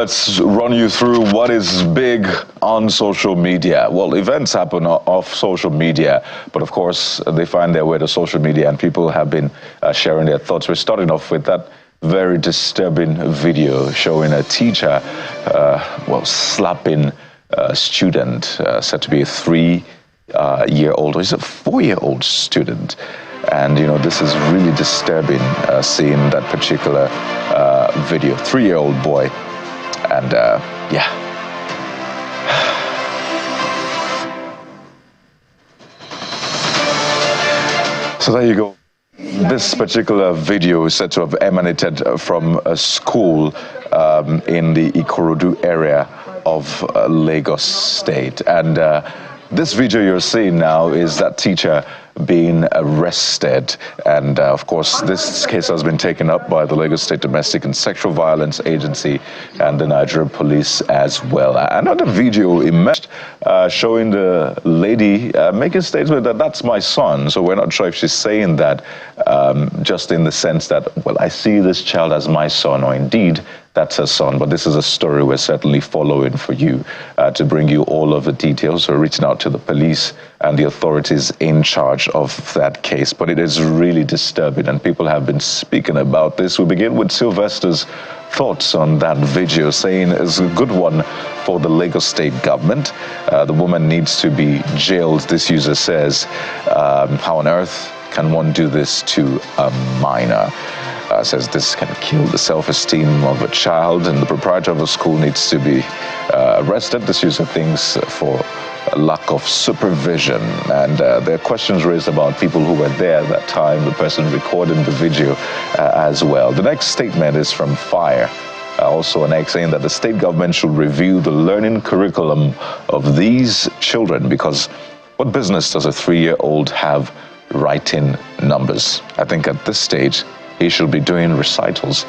let's run you through what is big on social media. Well, events happen off social media, but of course, they find their way to social media, and people have been sharing their thoughts. We're starting off with that very disturbing video showing a teacher, slapping a student said to be a 3-year-old, or is it 4-year-old student? And, you know, this is really disturbing, seeing that particular video. 3-year-old boy. And, yeah. So there you go. This particular video is said to have emanated from a school in the Ikorodu area of Lagos State. And this video you're seeing now is that teacher being arrested, and of course this case has been taken up by the Lagos State Domestic and Sexual Violence Agency and the Nigerian police as well. Another video emerged showing the lady making a statement that that's my son. So we're not sure if she's saying that just in the sense that, well, I see this child as my son, or indeed that's her son. But this is a story we're certainly following for you to bring you all of the details. We're reaching out to the police and the authorities in charge of that case. But it is really disturbing, and people have been speaking about this. We begin with Sylvester's thoughts on that video, saying it's a good one for the Lagos State government. The woman needs to be jailed, this user says. How on earth can one do this to a minor? Says this can kill the self-esteem of a child, and the proprietor of the school needs to be arrested. This user thinks for a lack of supervision. And there are questions raised about people who were there at that time, the person recording the video as well. The next statement is from Fire. Also an ex saying that the state government should review the learning curriculum of these children, because what business does a 3-year-old have writing numbers? I think at this stage, he should be doing recitals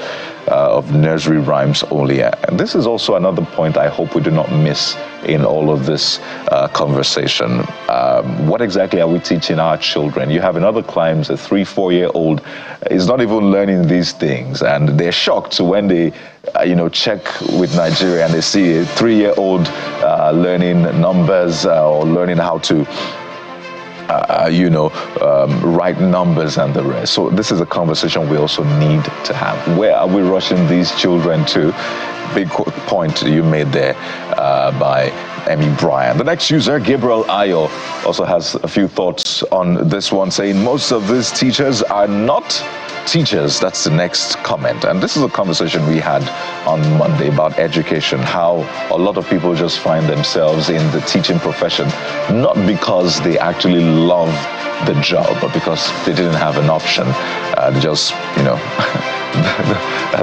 of nursery rhymes only. And this is also another point I hope we do not miss in all of this conversation. What exactly are we teaching our children? You have in other climes a 3-4-year-old is not even learning these things, and they're shocked when they check with Nigeria and they see a 3-year-old learning numbers or learning how to write numbers and the rest. So this is a conversation we also need to have. Where are we rushing these children to? Big point you made there by Emmy Bryan. The next user, Gabriel Ayo, also has a few thoughts on this one, saying most of these teachers are not teachers. That's the next comment. And this is a conversation we had on Monday about education, how a lot of people just find themselves in the teaching profession, not because they actually love the job, but because they didn't have an option.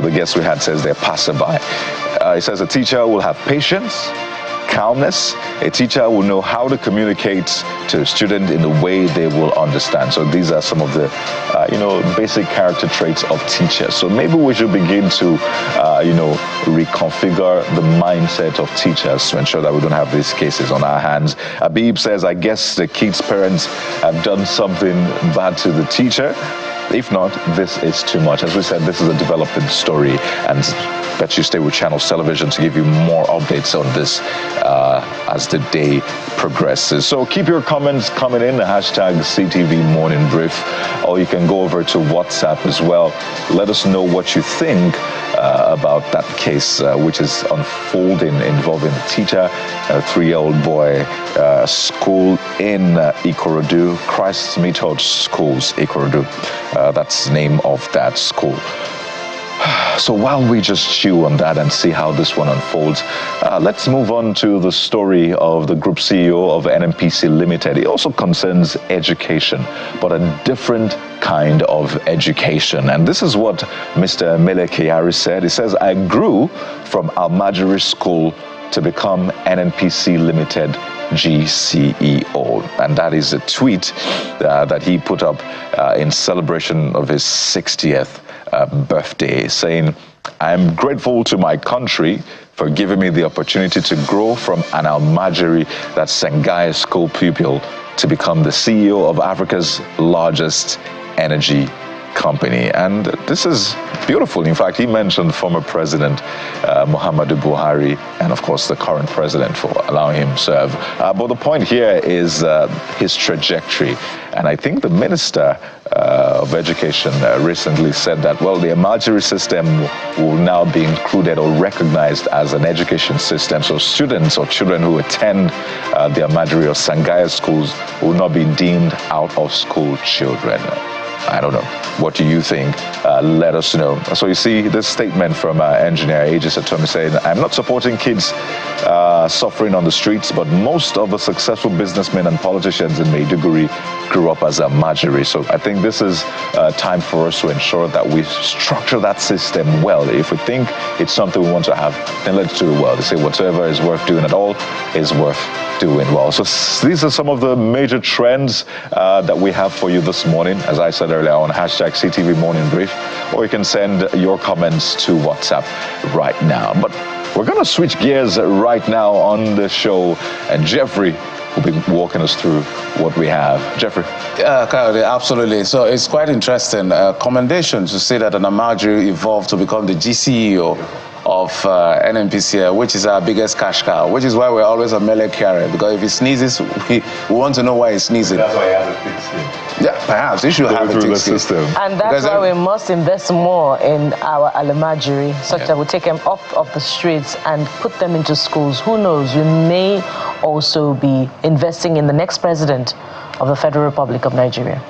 The guest we had says they're passerby. He says a teacher will have patience, calmness. A teacher will know how to communicate to a student in a way they will understand. So these are some of the, basic character traits of teachers. So maybe we should begin to, reconfigure the mindset of teachers to ensure that we don't have these cases on our hands. Abib says, I guess the kid's parents have done something bad to the teacher. If not, this is too much. As we said, this is a developing story, and bet you stay with Channels Television to give you more updates on this as the day progresses. So keep your comments coming in, the hashtag CTV Morning Brief, or you can go over to WhatsApp as well. Let us know what you think about that case, which is unfolding, involving a teacher, a 3-year-old boy, school in Ikorodu, Christ's Method Schools, Ikorodu. That's the name of that school. So while we just chew on that and see how this one unfolds, let's move on to the story of the group CEO of NNPC Limited. It also concerns education, but a different kind of education. And this is what Mr. Mele Kyari said. He says, I grew from Almajiri School to become NNPC Limited GCEO. And that is a tweet that he put up in celebration of his 60th birthday, saying, I'm grateful to my country for giving me the opportunity to grow from an Almajiri, that's Sengai school pupil, to become the CEO of Africa's largest energy company. And this is beautiful. In fact, he mentioned former President Muhammadu Buhari and, of course, the current president for allowing him serve. But the point here is his trajectory. And I think the Minister of Education recently said that, well, the Almajiri system will now be included or recognized as an education system. So students or children who attend the Almajiri or Sangaya schools will not be deemed out-of-school children. I don't know. What do you think? Let us know. So you see this statement from engineer Aegis Atomi saying, I'm not supporting kids suffering on the streets, but most of the successful businessmen and politicians in Maiduguri grew up as a Almajiri. So I think this is time for us to ensure that we structure that system well. If we think it's something we want to have, then let's do it well. They say whatever is worth doing at all is worth doing well. So these are some of the major trends that we have for you this morning, as I said earlier, on hashtag CTV Morning Brief, or you can send your comments to WhatsApp right now. But we're going to switch gears right now on the show, and Jeffrey will be walking us through what we have. Jeffrey. Kayode, absolutely. So it's quite interesting. Commendation to say that an Almajiri evolved to become the GCEO of NNPCL, which is our biggest cash cow, which is why we're always a melee carrier, because if he sneezes, we want to know why he's sneezing. That's why he has a thick skin. Yeah, perhaps he should have a thick skin. And that's why we must invest more in our Almajiri, such that we take them off of the streets and put them into schools. Who knows, we may also be investing in the next president of the Federal Republic of Nigeria.